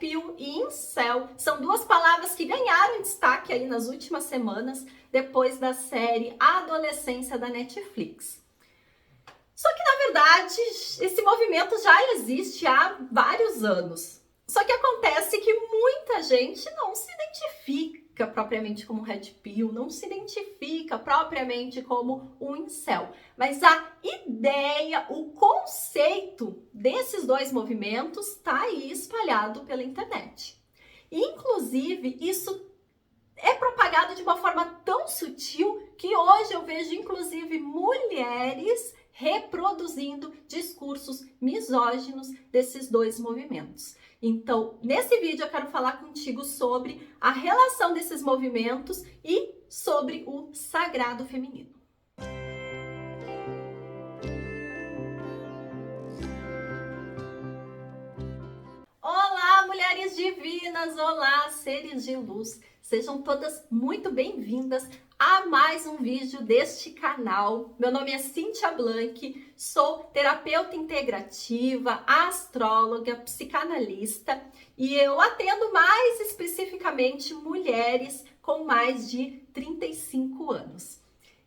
Pill e Incel são duas palavras que ganharam destaque aí nas últimas semanas depois da série Adolescência da Netflix. Só que, na verdade, esse movimento já existe há vários anos. Só que acontece que muita gente não se identifica propriamente como Red Pill, não se identifica propriamente como um incel. Mas a ideia, o conceito desses dois movimentos está aí espalhado pela internet. Inclusive, isso é propagado de uma forma tão sutil que hoje eu vejo, inclusive, mulheres reproduzindo discursos misóginos desses dois movimentos. Então, nesse vídeo eu quero falar contigo sobre a relação desses movimentos e sobre o sagrado feminino. Olá, mulheres divinas! Olá, seres de luz! Sejam todas muito bem-vindas a mais um vídeo deste canal. Meu nome é Cíntia Blanc, sou terapeuta integrativa, astróloga, psicanalista e eu atendo mais especificamente mulheres com mais de 35 anos.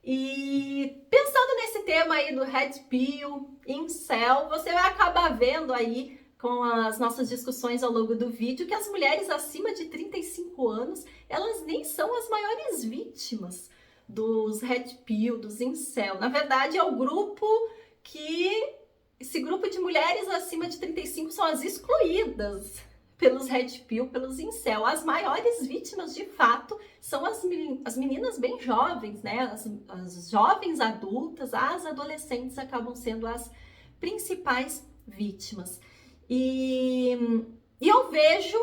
E pensando nesse tema aí do Red Pill, Incel, você vai acabar vendo aí com as nossas discussões ao longo do vídeo que as mulheres acima de 35 anos, elas nem são as maiores vítimas dos Red Pill, dos Incel. Na verdade, é o grupo esse grupo de mulheres acima de 35 são as excluídas pelos Red Pill, pelos Incel. As maiores vítimas, de fato, são as meninas bem jovens, né? As jovens adultas, as adolescentes acabam sendo as principais vítimas. E eu vejo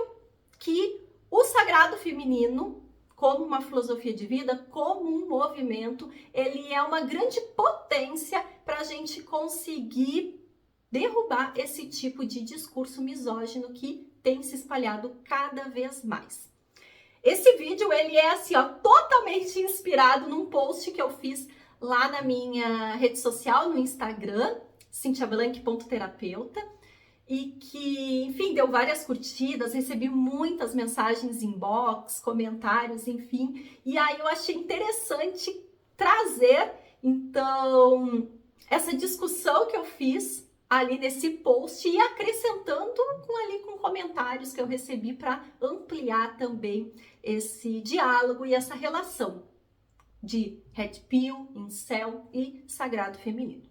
que o sagrado feminino, como uma filosofia de vida, como um movimento, ele é uma grande potência para a gente conseguir derrubar esse tipo de discurso misógino que tem se espalhado cada vez mais. Esse vídeo, ele é assim, ó, totalmente inspirado num post que eu fiz lá na minha rede social, no Instagram, cintiablanc.terapeuta. E que, enfim, deu várias curtidas, recebi muitas mensagens inbox, comentários, enfim. E aí eu achei interessante trazer, então, essa discussão que eu fiz ali nesse post e acrescentando com comentários que eu recebi para ampliar também esse diálogo e essa relação de Red Pill, Incel e sagrado feminino.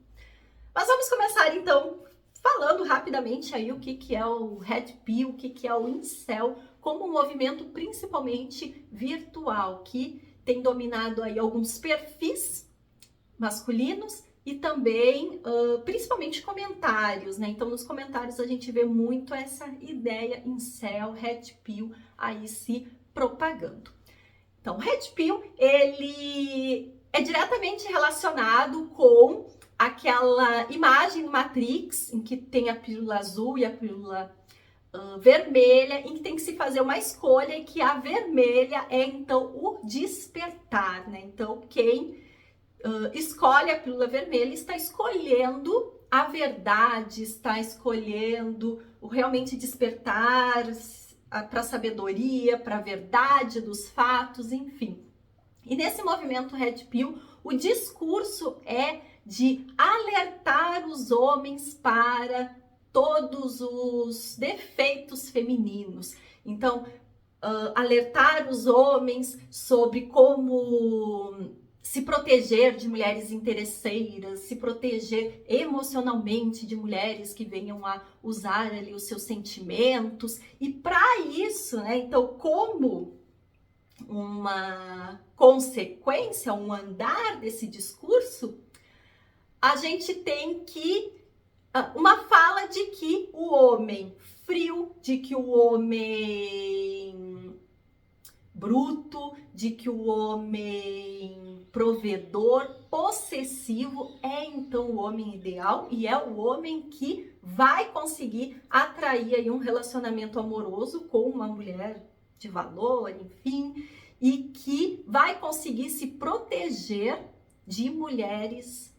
Mas vamos começar então falando rapidamente aí o que é o Red Pill, o que é o Incel, como um movimento principalmente virtual, que tem dominado aí alguns perfis masculinos e também, principalmente comentários, né? Então, nos comentários a gente vê muito essa ideia Incel, Red Pill aí se propagando. Então, o Red Pill, ele é diretamente relacionado com aquela imagem do Matrix, em que tem a pílula azul e a pílula vermelha, em que tem que se fazer uma escolha e que a vermelha é, então, o despertar, né? Então, quem escolhe a pílula vermelha está escolhendo a verdade, está escolhendo o realmente despertar para a sabedoria, para a verdade dos fatos, enfim. E nesse movimento Red Pill, o discurso é de alertar os homens para todos os defeitos femininos. Então, alertar os homens sobre como se proteger de mulheres interesseiras, se proteger emocionalmente de mulheres que venham a usar ali os seus sentimentos. E para isso, né, então, como uma consequência, um andar desse discurso, a gente tem que uma fala de que o homem frio, de que o homem bruto, de que o homem provedor, possessivo é então o homem ideal e é o homem que vai conseguir atrair aí um relacionamento amoroso com uma mulher de valor, enfim, e que vai conseguir se proteger de mulheres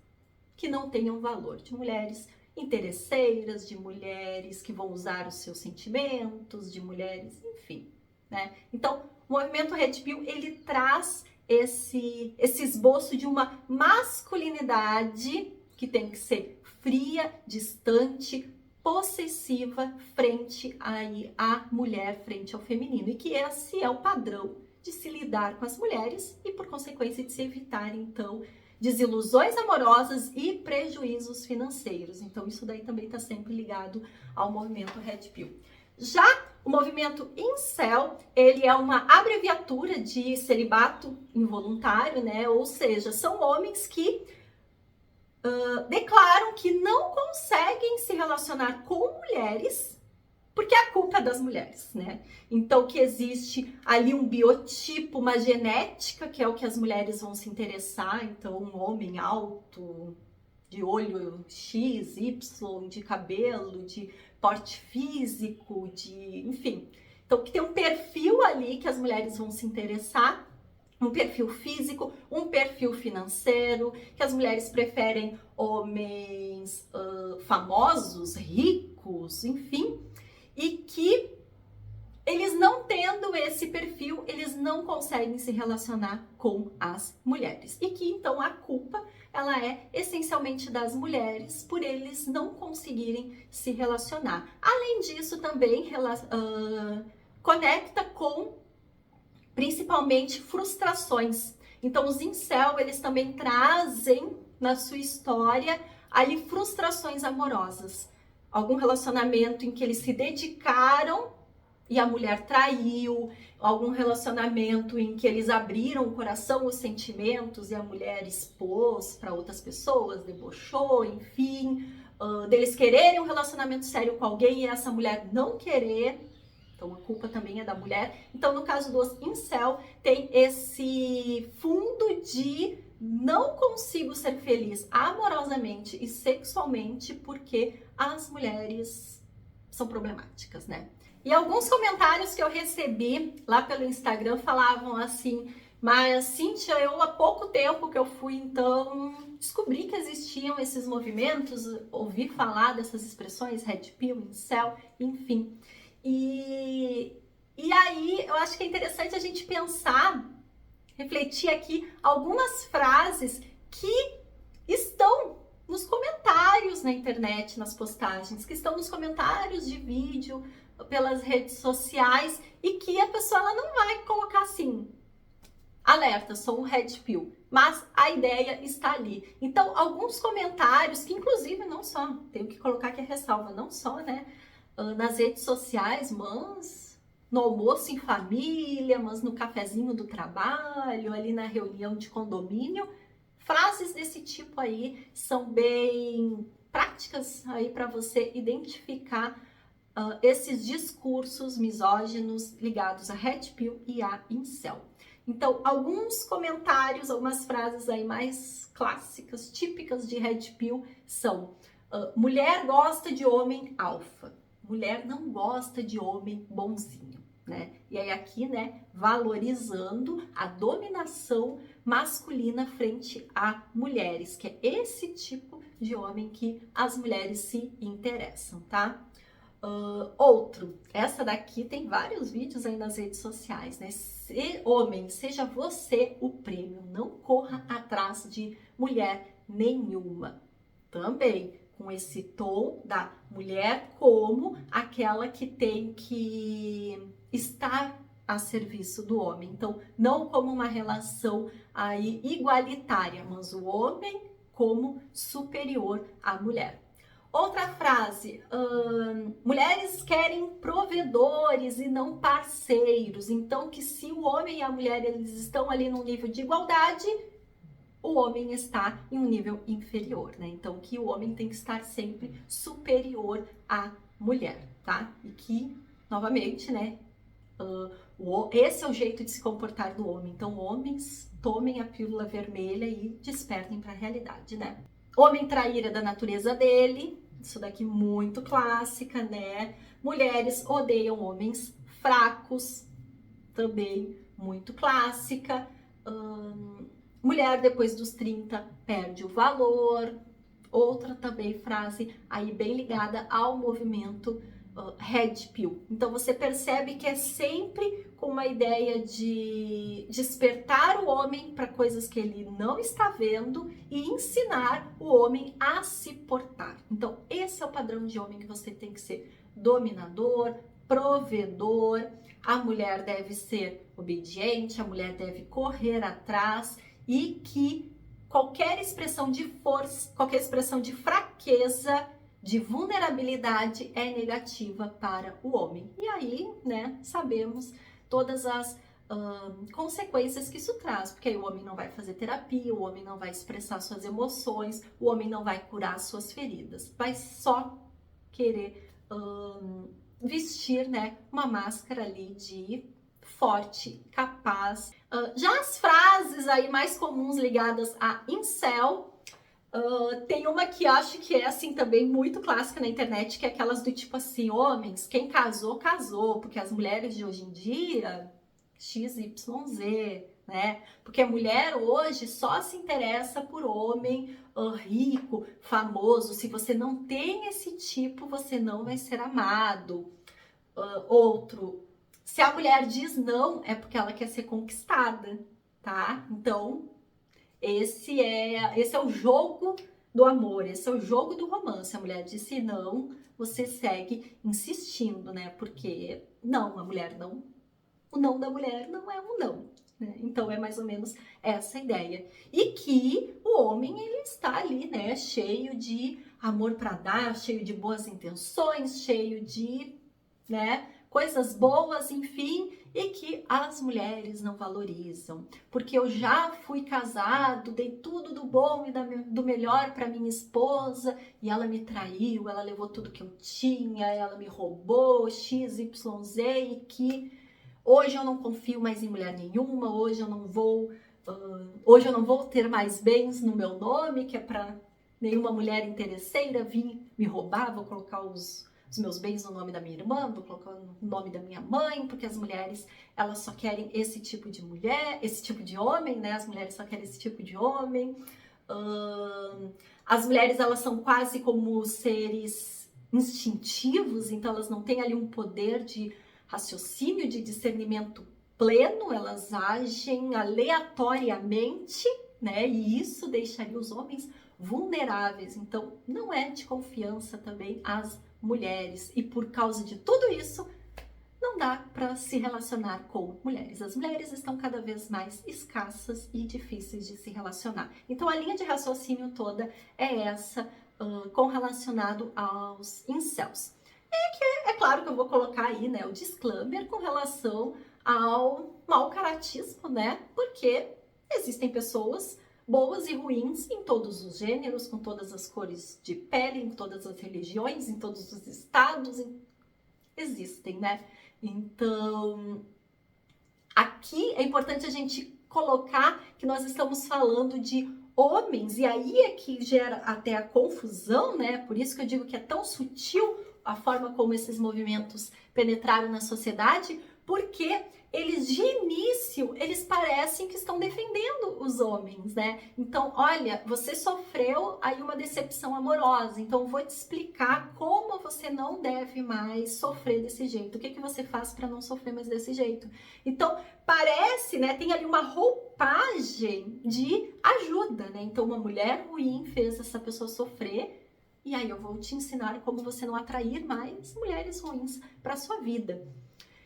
que não tenham valor, de mulheres interesseiras, de mulheres que vão usar os seus sentimentos, de mulheres, enfim, né? Então, o movimento Red Pill, ele traz esse esboço de uma masculinidade que tem que ser fria, distante, possessiva frente aí à mulher, frente ao feminino, e que esse é o padrão de se lidar com as mulheres e, por consequência, de se evitar, então, desilusões amorosas e prejuízos financeiros. Então, isso daí também está sempre ligado ao movimento Red Pill. Já o movimento Incel, ele é uma abreviatura de celibato involuntário, né? Ou seja, são homens que declaram que não conseguem se relacionar com mulheres porque a culpa é das mulheres, né? Então, que existe ali um biotipo, uma genética, que é o que as mulheres vão se interessar. Então, um homem alto, de olho X, Y, de cabelo, de porte físico, enfim. Então, que tem um perfil ali que as mulheres vão se interessar, um perfil físico, um perfil financeiro, que as mulheres preferem homens famosos, ricos, enfim, e que eles não tendo esse perfil, eles não conseguem se relacionar com as mulheres. E que então a culpa, ela é essencialmente das mulheres por eles não conseguirem se relacionar. Além disso, também conecta com principalmente frustrações. Então os incel, eles também trazem na sua história ali frustrações amorosas. Algum relacionamento em que eles se dedicaram e a mulher traiu, algum relacionamento em que eles abriram o coração, os sentimentos e a mulher expôs para outras pessoas, debochou, enfim, deles quererem um relacionamento sério com alguém e essa mulher não querer. Então a culpa também é da mulher. Então no caso dos incel, tem esse fundo de não consigo ser feliz amorosamente e sexualmente porque as mulheres são problemáticas, né? E alguns comentários que eu recebi lá pelo Instagram falavam assim: mas Cíntia, eu há pouco tempo que eu fui, então descobri que existiam esses movimentos, ouvi falar dessas expressões, Red Pill, Incel, enfim. E aí eu acho que é interessante a gente pensar, refletir aqui algumas frases que estão nos comentários na internet, nas postagens, que estão nos comentários de vídeo, pelas redes sociais, e que a pessoa ela não vai colocar assim, alerta, sou um Red Pill, mas a ideia está ali. Então, alguns comentários, que inclusive não só, tenho que colocar aqui a ressalva, não só, né, nas redes sociais, mas no almoço em família, mas no cafezinho do trabalho, ali na reunião de condomínio, frases desse tipo aí são bem práticas aí para você identificar esses discursos misóginos ligados a Red Pill e a Incel. Então, alguns comentários, algumas frases aí mais clássicas, típicas de Red Pill são: mulher gosta de homem alfa, mulher não gosta de homem bonzinho, né? E aí aqui, né, valorizando a dominação masculina frente a mulheres, que é esse tipo de homem que as mulheres se interessam, tá? Outro, essa daqui tem vários vídeos aí nas redes sociais, né? Homem, seja você o prêmio, não corra atrás de mulher nenhuma. Também com esse tom da mulher como aquela que tem que estar a serviço do homem. Então, não como uma relação aí igualitária, mas o homem como superior à mulher. Outra frase, mulheres querem provedores e não parceiros. Então, que se o homem e a mulher eles estão ali num nível de igualdade, o homem está em um nível inferior, né? Então, que o homem tem que estar sempre superior à mulher, tá? E que, novamente, né, esse é o jeito de se comportar do homem. Então, homens, tomem a pílula vermelha e despertem para a realidade, né? Homem traíra da natureza dele, isso daqui muito clássica, né? Mulheres odeiam homens fracos, também muito clássica. Mulher depois dos 30 perde o valor. Outra também frase aí bem ligada ao movimento Red Pill. Então você percebe que é sempre com uma ideia de despertar o homem para coisas que ele não está vendo e ensinar o homem a se portar. Então esse é o padrão de homem que você tem que ser: dominador, provedor. A mulher deve ser obediente, a mulher deve correr atrás, e que qualquer expressão de força, qualquer expressão de fraqueza, de vulnerabilidade é negativa para o homem. E aí, né, sabemos todas as consequências que isso traz, porque aí o homem não vai fazer terapia, o homem não vai expressar suas emoções, o homem não vai curar suas feridas, vai só querer vestir, né, uma máscara ali de forte, capaz. Já as frases aí mais comuns ligadas a incel, tem uma que acho que é assim também muito clássica na internet, que é aquelas do tipo assim: homens, quem casou, casou, porque as mulheres de hoje em dia, XYZ, né? Porque a mulher hoje só se interessa por homem rico, famoso. Se você não tem esse tipo, você não vai ser amado. Outro, se a mulher diz não, é porque ela quer ser conquistada, tá? Então, esse é o jogo do amor, esse é o jogo do romance. A mulher disse não, você segue insistindo, né? Porque não, a mulher não, o não da mulher não é um não, né? Então é mais ou menos essa ideia. E que o homem, ele está ali, né, cheio de amor para dar, cheio de boas intenções, cheio de, né, coisas boas, enfim, e que as mulheres não valorizam. Porque eu já fui casado, dei tudo do bom e do melhor para minha esposa, e ela me traiu, ela levou tudo que eu tinha, ela me roubou, XYZ, e que hoje eu não confio mais em mulher nenhuma, hoje eu não vou ter mais bens no meu nome, que é para nenhuma mulher interesseira vir me roubar, vou colocar os meus bens no nome da minha irmã, vou colocar no nome da minha mãe, porque as mulheres, elas só querem esse tipo de mulher, esse tipo de homem, né? As mulheres só querem esse tipo de homem. As mulheres, elas são quase como seres instintivos, então elas não têm ali um poder de raciocínio, de discernimento pleno, elas agem aleatoriamente, né? E isso deixaria os homens vulneráveis. Então, não é de confiança também as mulheres, e por causa de tudo isso, não dá para se relacionar com mulheres. As mulheres estão cada vez mais escassas e difíceis de se relacionar. Então a linha de raciocínio toda é essa, com relacionado aos incels. É claro que eu vou colocar aí, né, o disclaimer com relação ao mau caratismo, né? Porque existem pessoas boas e ruins em todos os gêneros, com todas as cores de pele, em todas as religiões, em todos os estados, existem, né? Então, aqui é importante a gente colocar que nós estamos falando de homens, e aí é que gera até a confusão, né? Por isso que eu digo que é tão sutil a forma como esses movimentos penetraram na sociedade, porque eles de início, eles parecem que estão defendendo os homens, né? Então, olha, você sofreu aí uma decepção amorosa, então eu vou te explicar como você não deve mais sofrer desse jeito. O que você faz para não sofrer mais desse jeito? Então, parece, né, tem ali uma roupagem de ajuda, né? Então, uma mulher ruim fez essa pessoa sofrer, e aí eu vou te ensinar como você não atrair mais mulheres ruins para sua vida.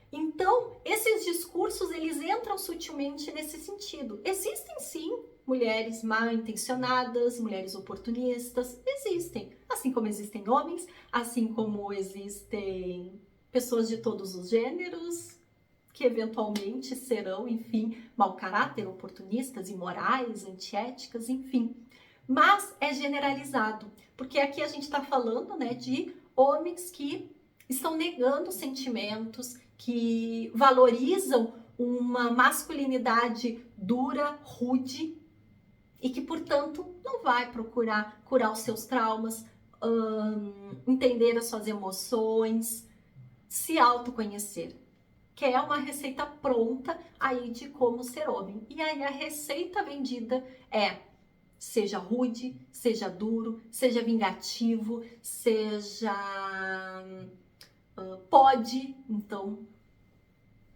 Então, esses discursos, eles entram sutilmente nesse sentido. Existem sim mulheres mal intencionadas, mulheres oportunistas, existem. Assim como existem homens, assim como existem pessoas de todos os gêneros, que eventualmente serão, enfim, mau caráter, oportunistas, imorais, antiéticas, enfim. Mas é generalizado, porque aqui a gente está falando, né, de homens que estão negando sentimentos, que valorizam uma masculinidade dura, rude, e que, portanto, não vai procurar curar os seus traumas, entender as suas emoções, se autoconhecer. Que é uma receita pronta aí de como ser homem. E aí a receita vendida é: seja rude, seja duro, seja vingativo, seja pode. Então,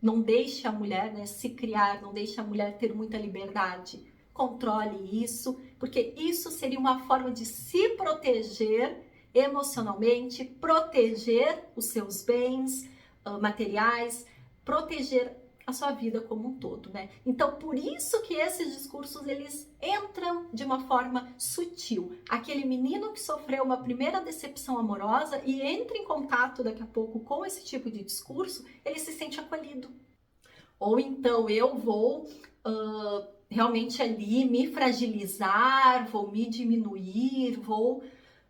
não deixe a mulher, né, se criar, não deixe a mulher ter muita liberdade. Controle isso, porque isso seria uma forma de se proteger emocionalmente, proteger os seus bens materiais, proteger a sua vida como um todo, né? Então, por isso que esses discursos, eles entram de uma forma sutil. Aquele menino que sofreu uma primeira decepção amorosa e entra em contato daqui a pouco com esse tipo de discurso, ele se sente acolhido. Ou então, eu vou realmente ali me fragilizar, vou me diminuir, vou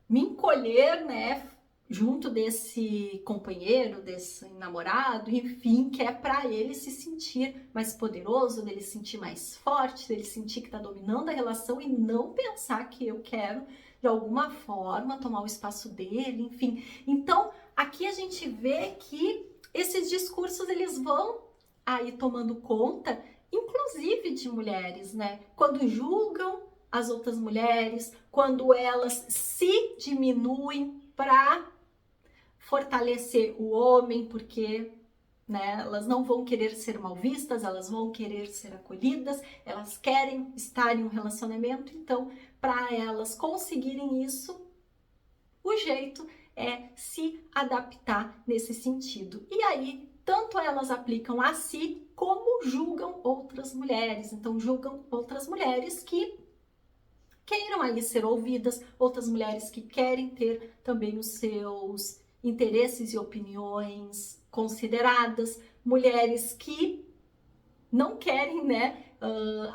me encolher, né, junto desse companheiro, desse namorado, enfim, que é para ele se sentir mais poderoso, dele se sentir mais forte, dele sentir que está dominando a relação e não pensar que eu quero, de alguma forma, tomar o espaço dele, enfim. Então, aqui a gente vê que esses discursos, eles vão aí tomando conta, inclusive de mulheres, né? Quando julgam as outras mulheres, quando elas se diminuem para fortalecer o homem, porque, né, elas não vão querer ser mal vistas, elas vão querer ser acolhidas, elas querem estar em um relacionamento, então, para elas conseguirem isso, o jeito é se adaptar nesse sentido. E aí, tanto elas aplicam a si, como julgam outras mulheres. Então, julgam outras mulheres que queiram aí ser ouvidas, outras mulheres que querem ter também os seus interesses e opiniões consideradas, mulheres que não querem, né,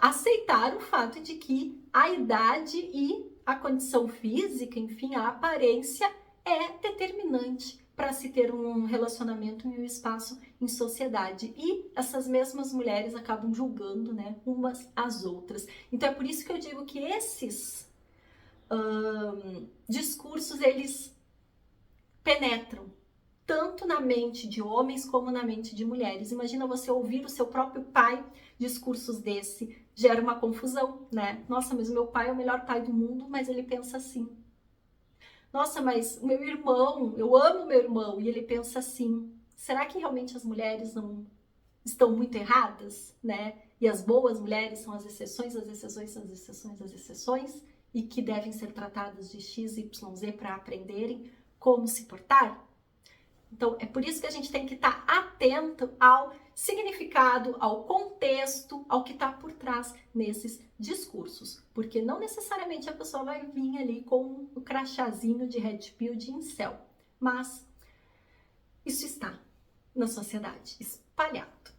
aceitar o fato de que a idade e a condição física, enfim, a aparência é determinante para se ter um relacionamento em um espaço em sociedade. E essas mesmas mulheres acabam julgando, né, umas às outras. Então é por isso que eu digo que esses discursos, eles penetram tanto na mente de homens como na mente de mulheres. Imagina você ouvir o seu próprio pai discursos desse, gera uma confusão, né? Nossa, mas o meu pai é o melhor pai do mundo, mas ele pensa assim. Nossa, mas o meu irmão, eu amo meu irmão, e ele pensa assim. Será que realmente as mulheres não estão muito erradas, né? E as boas mulheres são as exceções, as exceções, as exceções, as exceções, e que devem ser tratadas de X, Y, Z para aprenderem como se portar? Então, é por isso que a gente tem que estar atento ao significado, ao contexto, ao que está por trás nesses discursos. Porque não necessariamente a pessoa vai vir ali com o crachazinho de red pill de incel. Mas isso está na sociedade, espalhado.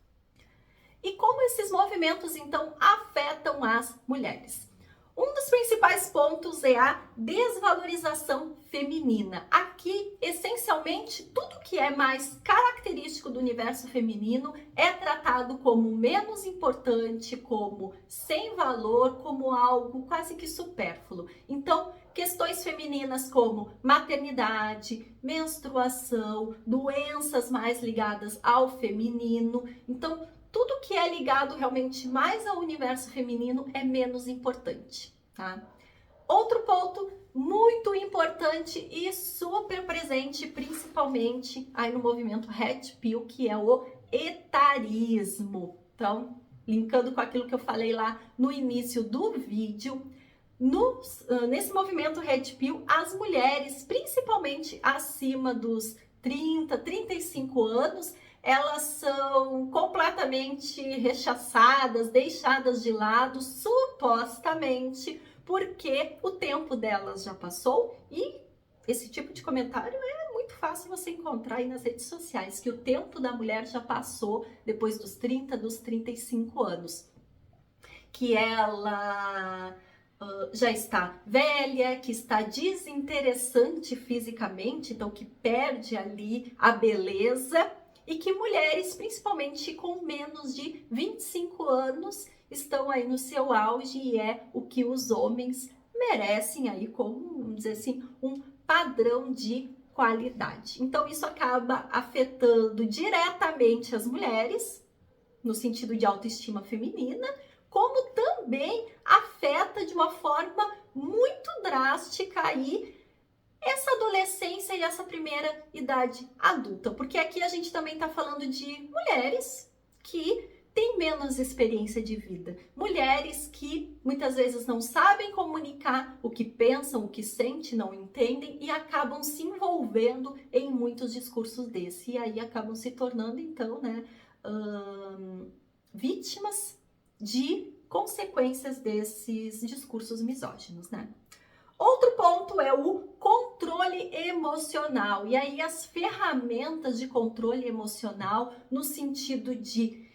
E como esses movimentos, então, afetam as mulheres? Um dos principais pontos é a desvalorização feminina. Aqui, essencialmente, tudo que é mais característico do universo feminino é tratado como menos importante, como sem valor, como algo quase que supérfluo. Então, questões femininas como maternidade, menstruação, doenças mais ligadas ao feminino. Então, tudo que é ligado realmente mais ao universo feminino é menos importante, tá? Outro ponto muito importante e super presente, principalmente aí no movimento Red Pill, que é o etarismo. Então, linkando com aquilo que eu falei lá no início do vídeo, nesse movimento Red Pill, as mulheres, principalmente acima dos 30, 35 anos, elas são completamente rechaçadas, deixadas de lado, supostamente, porque o tempo delas já passou. E esse tipo de comentário é muito fácil você encontrar aí nas redes sociais, que o tempo da mulher já passou depois dos 30, dos 35 anos. Que ela já está velha, que está desinteressante fisicamente, então que perde ali a beleza, e que mulheres, principalmente com menos de 25 anos, estão aí no seu auge e é o que os homens merecem aí como, vamos dizer assim, um padrão de qualidade. Então isso acaba afetando diretamente as mulheres, no sentido de autoestima feminina, como também afeta de uma forma muito drástica aí essa adolescência e essa primeira idade adulta, porque aqui a gente também está falando de mulheres que têm menos experiência de vida, mulheres que muitas vezes não sabem comunicar o que pensam, o que sentem, não entendem e acabam se envolvendo em muitos discursos desse, e aí acabam se tornando então, né, vítimas de consequências desses discursos misóginos, né? Outro ponto é o controle emocional. E aí as ferramentas de controle emocional no sentido de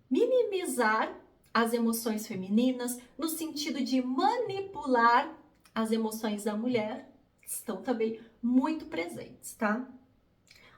minimizar as emoções femininas, no sentido de manipular as emoções da mulher, estão também muito presentes, tá?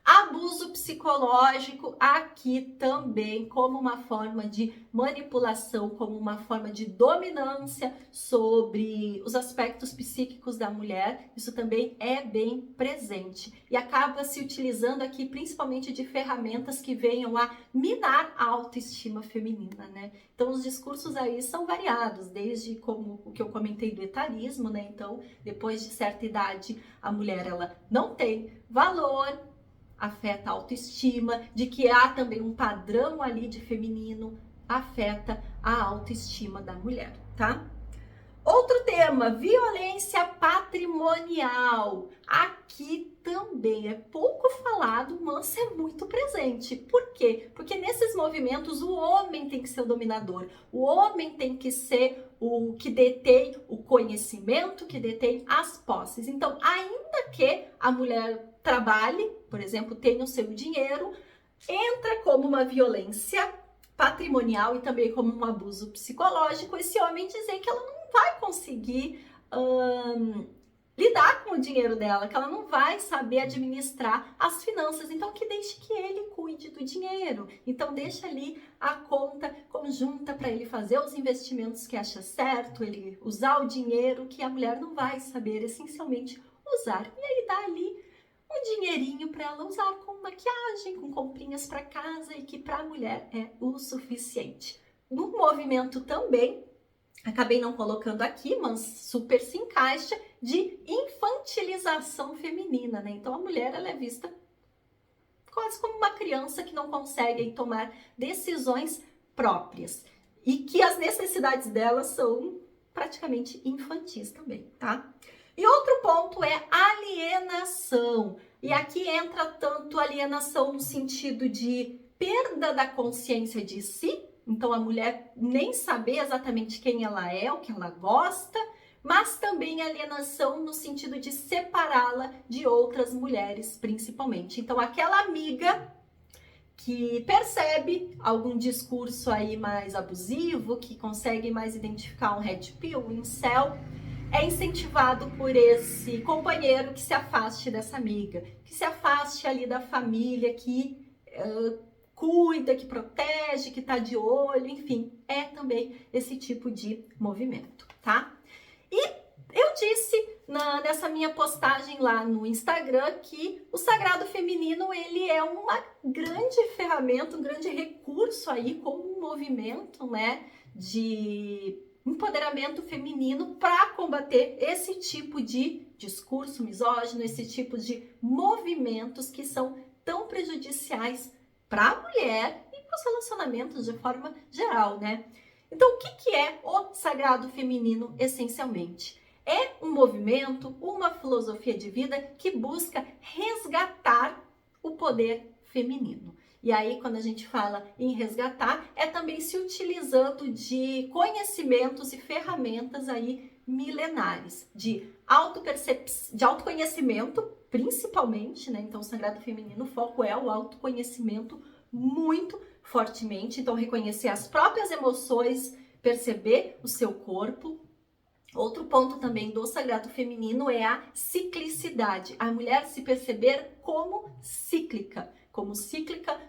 Abuso psicológico aqui também como uma forma de manipulação, como uma forma de dominância sobre os aspectos psíquicos da mulher, isso também é bem presente e acaba se utilizando aqui principalmente de ferramentas que venham a minar a autoestima feminina, né? Então os discursos aí são variados, desde como o que eu comentei do etarismo, né? Então depois de certa idade a mulher ela não tem valor, afeta a autoestima, de que há também um padrão ali de feminino, afeta a autoestima da mulher, tá? Outro tema, violência patrimonial. Aqui também é pouco falado, mas é muito presente. Por quê? Porque nesses movimentos o homem tem que ser o dominador, o homem tem que ser o que detém o conhecimento, que detém as posses. Então, ainda que a mulher trabalhe, por exemplo, tenha o seu dinheiro, entra como uma violência patrimonial e também como um abuso psicológico, esse homem dizer que ela não vai conseguir lidar com o dinheiro dela, que ela não vai saber administrar as finanças, então que deixe que ele cuide do dinheiro, então deixa ali a conta conjunta para ele fazer os investimentos que acha certo, ele usar o dinheiro que a mulher não vai saber essencialmente usar, e aí dá ali um dinheirinho para ela usar com maquiagem, com comprinhas para casa e que para a mulher é o suficiente. No movimento também, acabei não colocando aqui, mas super se encaixa, de infantilização feminina, né? Então a mulher ela é vista quase como uma criança que não consegue tomar decisões próprias e que as necessidades dela são praticamente infantis também, tá? E outro ponto é alienação. E aqui entra tanto alienação no sentido de perda da consciência de si, então a mulher nem saber exatamente quem ela é, o que ela gosta, mas também alienação no sentido de separá-la de outras mulheres, principalmente. Então aquela amiga que percebe algum discurso aí mais abusivo, que consegue mais identificar um red pill, um incel, é incentivado por esse companheiro que se afaste dessa amiga, que se afaste ali da família, que cuida, que protege, que tá de olho, enfim, é também esse tipo de movimento, tá? E eu disse nessa minha postagem lá no Instagram que o sagrado feminino, ele é uma grande ferramenta, um grande recurso aí como um movimento, né, de empoderamento feminino para combater esse tipo de discurso misógino, esse tipo de movimentos que são tão prejudiciais para a mulher e para os relacionamentos de forma geral, né? Então, o que é o sagrado feminino essencialmente? É um movimento, uma filosofia de vida que busca resgatar o poder feminino. E aí, quando a gente fala em resgatar, é também se utilizando de conhecimentos e ferramentas aí milenares, de autoconhecimento, principalmente, né? Então, o sagrado feminino, o foco é o autoconhecimento muito fortemente. Então, reconhecer as próprias emoções, perceber o seu corpo. Outro ponto também do sagrado feminino é a ciclicidade. A mulher se perceber como cíclica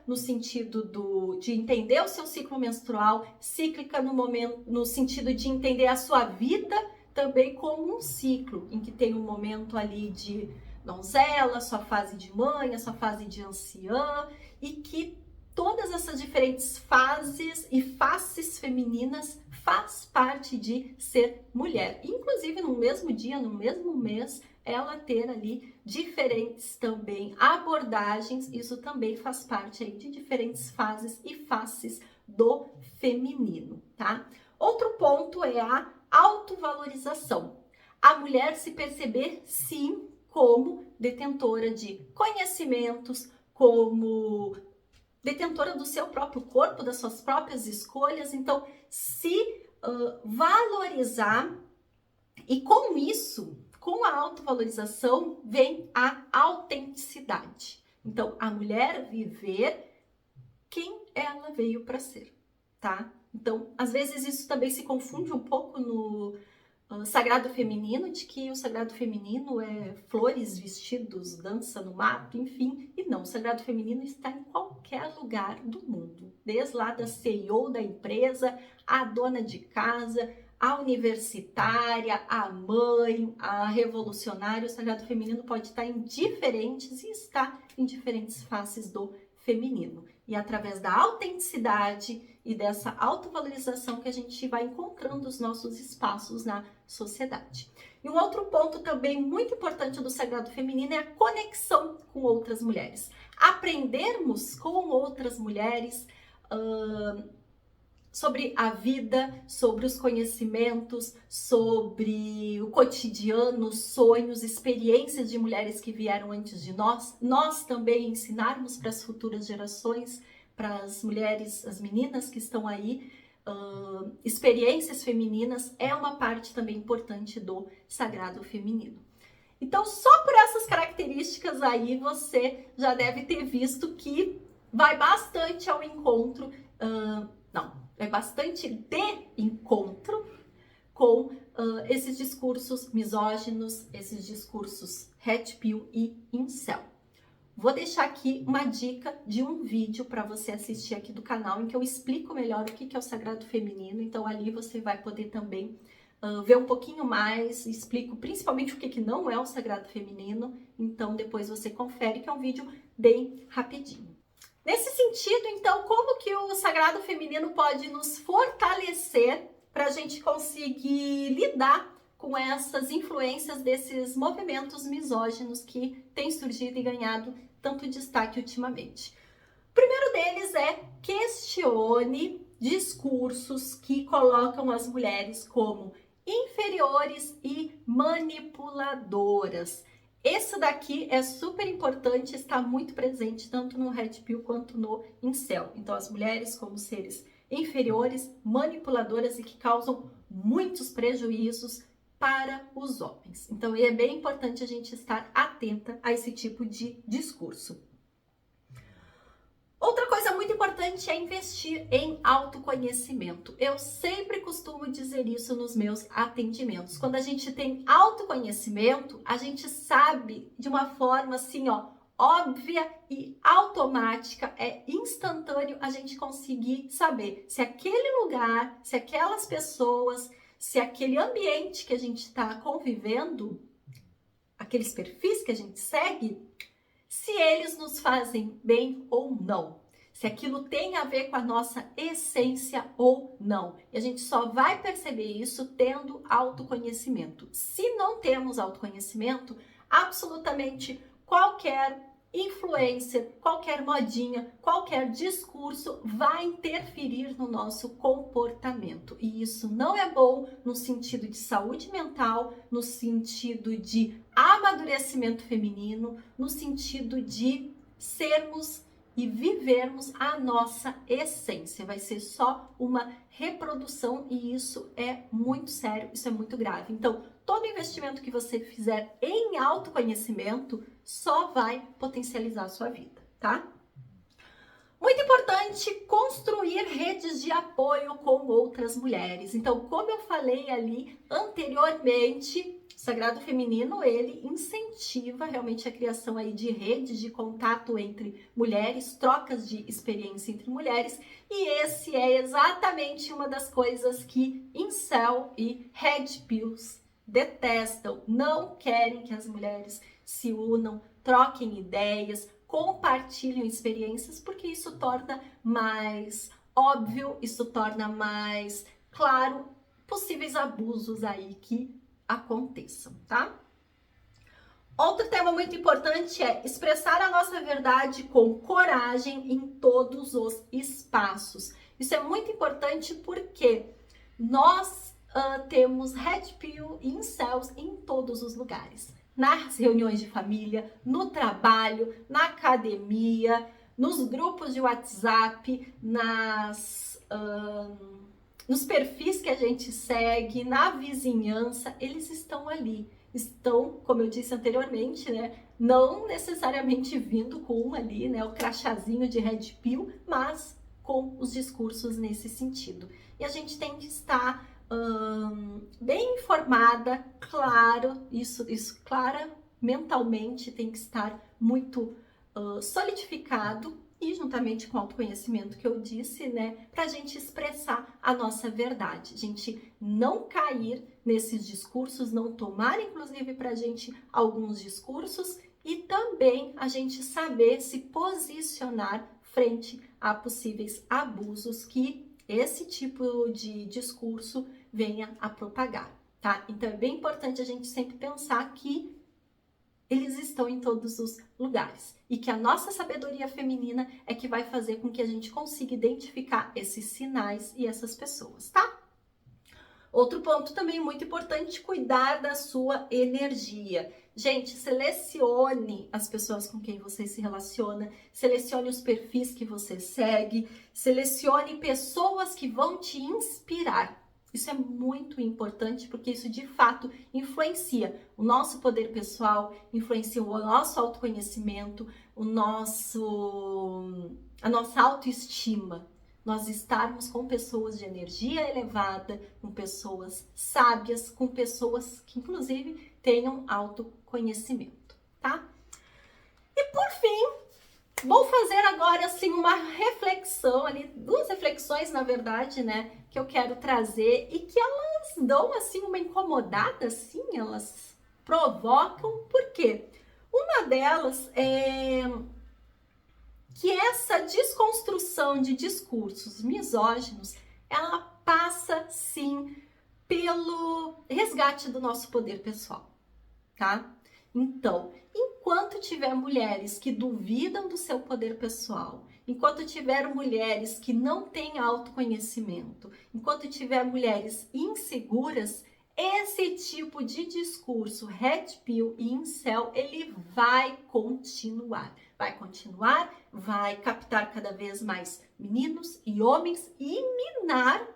no sentido de entender o seu ciclo menstrual, cíclica no sentido de entender a sua vida também como um ciclo, em que tem um momento ali de donzela, sua fase de mãe, a sua fase de anciã, e que todas essas diferentes fases e faces femininas faz parte de ser mulher. Inclusive, no mesmo dia, no mesmo mês, ela ter ali diferentes também abordagens, isso também faz parte aí de diferentes fases e faces do feminino, tá? Outro ponto é a autovalorização. A mulher se perceber, sim, como detentora de conhecimentos, como detentora do seu próprio corpo, das suas próprias escolhas. Então, se valorizar, e com isso, com a autovalorização, vem a autenticidade. Então, a mulher viver quem ela veio para ser, tá? Então, às vezes isso também se confunde um pouco no sagrado feminino, de que o sagrado feminino é flores, vestidos, dança no mato, enfim. E não, o sagrado feminino está em qualquer lugar do mundo. Desde lá da CEO da empresa, a dona de casa, a universitária, a mãe, a revolucionária. O sagrado feminino pode estar em diferentes e está em diferentes faces do feminino. E através da autenticidade e dessa autovalorização que a gente vai encontrando os nossos espaços na sociedade. E um outro ponto também muito importante do sagrado feminino é a conexão com outras mulheres. Aprendermos com outras mulheres sobre a vida, sobre os conhecimentos, sobre o cotidiano, sonhos, experiências de mulheres que vieram antes de nós. Nós também ensinarmos para as futuras gerações, para as mulheres, as meninas que estão aí, experiências femininas é uma parte também importante do sagrado feminino. Então, só por essas características aí, você já deve ter visto que vai bastante ao encontro, é bastante de encontro com esses discursos misóginos, esses discursos red pill e incel. Vou deixar aqui uma dica de um vídeo para você assistir aqui do canal, em que eu explico melhor o que é o sagrado feminino. Então ali você vai poder também ver um pouquinho mais, explico principalmente o que não é o sagrado feminino. Então depois você confere, que é um vídeo bem rapidinho. Nesse sentido, então, como que o sagrado feminino pode nos fortalecer para a gente conseguir lidar com essas influências desses movimentos misóginos que têm surgido e ganhado tanto destaque ultimamente? O primeiro deles é: questione discursos que colocam as mulheres como inferiores e manipuladoras. Esse daqui é super importante, está muito presente tanto no red pill quanto no incel. Então, as mulheres como seres inferiores, manipuladoras e que causam muitos prejuízos para os homens. Então, é bem importante a gente estar atenta a esse tipo de discurso. Outra coisa muito importante é investir em autoconhecimento. Eu sempre costumo dizer isso nos meus atendimentos. Quando a gente tem autoconhecimento, a gente sabe de uma forma assim, óbvia e automática, é instantâneo a gente conseguir saber se aquele lugar, se aquelas pessoas, se aquele ambiente que a gente está convivendo, aqueles perfis que a gente segue, se eles nos fazem bem ou não, se aquilo tem a ver com a nossa essência ou não. E a gente só vai perceber isso tendo autoconhecimento. Se não temos autoconhecimento, absolutamente qualquer influencer, qualquer modinha, qualquer discurso vai interferir no nosso comportamento. E isso não é bom no sentido de saúde mental, no sentido de amadurecimento feminino, no sentido de sermos e vivermos a nossa essência. Vai ser só uma reprodução e isso é muito sério, isso é muito grave. Então, todo investimento que você fizer em autoconhecimento só vai potencializar a sua vida, tá? Muito importante construir redes de apoio com outras mulheres. Então, como eu falei ali anteriormente, o sagrado feminino, ele incentiva realmente a criação aí de redes de contato entre mulheres, trocas de experiência entre mulheres, e esse é exatamente uma das coisas que incel e red pills detestam, não querem que as mulheres se unam, troquem ideias, compartilhem experiências, porque isso torna mais óbvio, isso torna mais claro, possíveis abusos aí que aconteçam, tá? Outro tema muito importante é expressar a nossa verdade com coragem em todos os espaços. Isso é muito importante porque nós temos Red Pill e incels em todos os lugares. Nas reuniões de família, no trabalho, na academia, nos grupos de WhatsApp, nos perfis que a gente segue, na vizinhança, eles estão ali. Estão, como eu disse anteriormente, né, não necessariamente vindo com ali, né, o crachazinho de Red Pill, mas com os discursos nesse sentido. E a gente tem que estar bem informada, claro, isso clara, mentalmente tem que estar muito solidificado e juntamente com o autoconhecimento que eu disse, né, para a gente expressar a nossa verdade, a gente não cair nesses discursos, não tomar inclusive para a gente alguns discursos e também a gente saber se posicionar frente a possíveis abusos que esse tipo de discurso venha a propagar, tá? Então é bem importante a gente sempre pensar que eles estão em todos os lugares e que a nossa sabedoria feminina é que vai fazer com que a gente consiga identificar esses sinais e essas pessoas, tá? Outro ponto também muito importante, cuidar da sua energia. Gente, selecione as pessoas com quem você se relaciona, selecione os perfis que você segue, selecione pessoas que vão te inspirar. Isso é muito importante porque isso de fato influencia o nosso poder pessoal, influencia o nosso autoconhecimento, a nossa autoestima. Nós estarmos com pessoas de energia elevada, com pessoas sábias, com pessoas que inclusive tenham autoconhecimento, tá? E por fim, vou fazer agora assim uma reflexão ali, duas reflexões na verdade, né, que eu quero trazer e que elas dão assim uma incomodada, assim, elas provocam, por quê? Uma delas é que essa desconstrução de discursos misóginos, ela passa sim pelo resgate do nosso poder pessoal, tá? Então, enquanto tiver mulheres que duvidam do seu poder pessoal, enquanto tiver mulheres que não têm autoconhecimento, enquanto tiver mulheres inseguras, esse tipo de discurso Red Pill e incel, ele vai continuar, vai captar cada vez mais meninos e homens e minar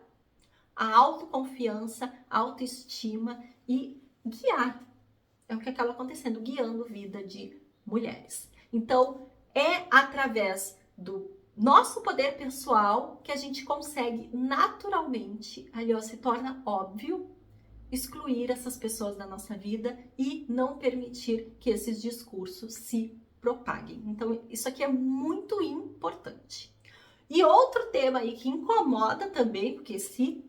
a autoconfiança, a autoestima e guiar. É o que acaba acontecendo, guiando a vida de mulheres. Então, é através do nosso poder pessoal que a gente consegue naturalmente, ali ó, se torna óbvio, excluir essas pessoas da nossa vida e não permitir que esses discursos se propaguem. Então, isso aqui é muito importante. E outro tema aí que incomoda também, porque se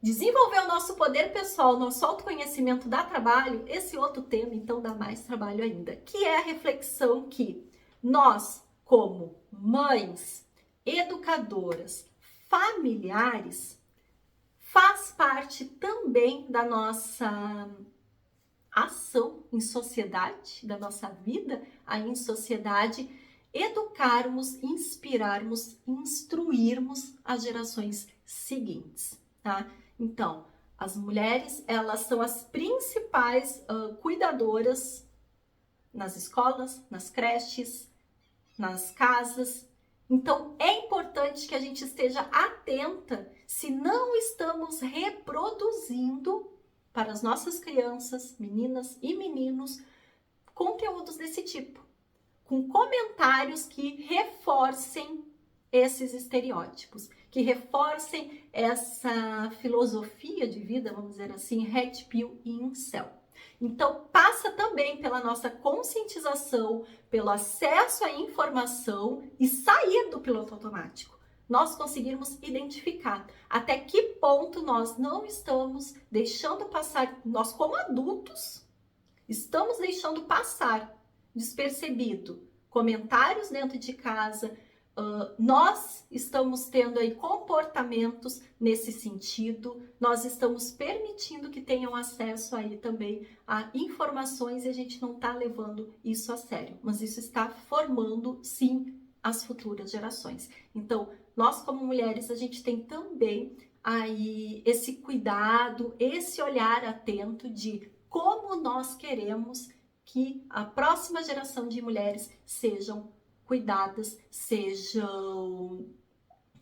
desenvolver o nosso poder pessoal, nosso autoconhecimento dá trabalho, esse outro tema então dá mais trabalho ainda, que é a reflexão que nós, como mães, educadoras, familiares, faz parte também da nossa ação em sociedade, da nossa vida aí em sociedade, educarmos, inspirarmos, instruirmos as gerações seguintes, tá? Então, as mulheres, elas são as principais cuidadoras nas escolas, nas creches, nas casas. Então, é importante que a gente esteja atenta se não estamos reproduzindo para as nossas crianças, meninas e meninos, conteúdos desse tipo, com comentários que reforcem esses estereótipos, que reforcem essa filosofia de vida, vamos dizer assim, Red Pill e incel. Então, passa também pela nossa conscientização, pelo acesso à informação e sair do piloto automático. Nós conseguirmos identificar até que ponto nós não estamos deixando passar, nós como adultos, estamos deixando passar despercebido comentários dentro de casa, nós estamos tendo aí comportamentos nesse sentido, nós estamos permitindo que tenham acesso aí também a informações e a gente não está levando isso a sério, mas isso está formando sim as futuras gerações. Então, nós como mulheres, a gente tem também aí esse cuidado, esse olhar atento de como nós queremos que a próxima geração de mulheres sejam cuidadas, sejam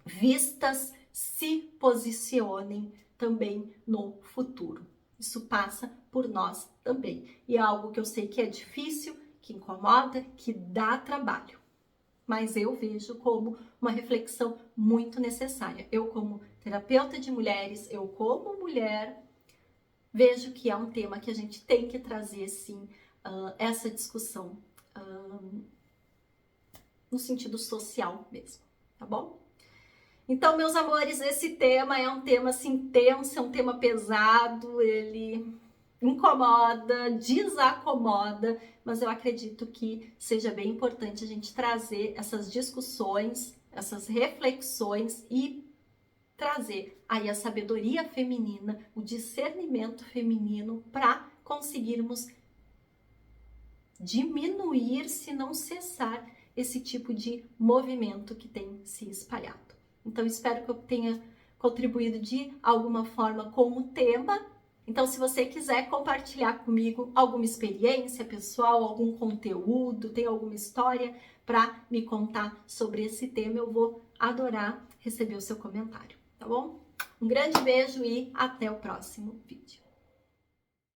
vistas, se posicionem também no futuro. Isso passa por nós também. E é algo que eu sei que é difícil, que incomoda, que dá trabalho. Mas eu vejo como uma reflexão muito necessária. Eu, como terapeuta de mulheres, eu, como mulher, vejo que é um tema que a gente tem que trazer, sim, essa discussão no sentido social mesmo, tá bom? Então, meus amores, esse tema é um tema assim tenso, é um tema pesado, ele incomoda, desacomoda, mas eu acredito que seja bem importante a gente trazer essas discussões, essas reflexões e trazer aí a sabedoria feminina, o discernimento feminino para conseguirmos diminuir, se não cessar, esse tipo de movimento que tem se espalhado. Então, espero que eu tenha contribuído de alguma forma com o tema. Então, se você quiser compartilhar comigo alguma experiência pessoal, algum conteúdo, tem alguma história para me contar sobre esse tema, eu vou adorar receber o seu comentário, tá bom? Um grande beijo e até o próximo vídeo.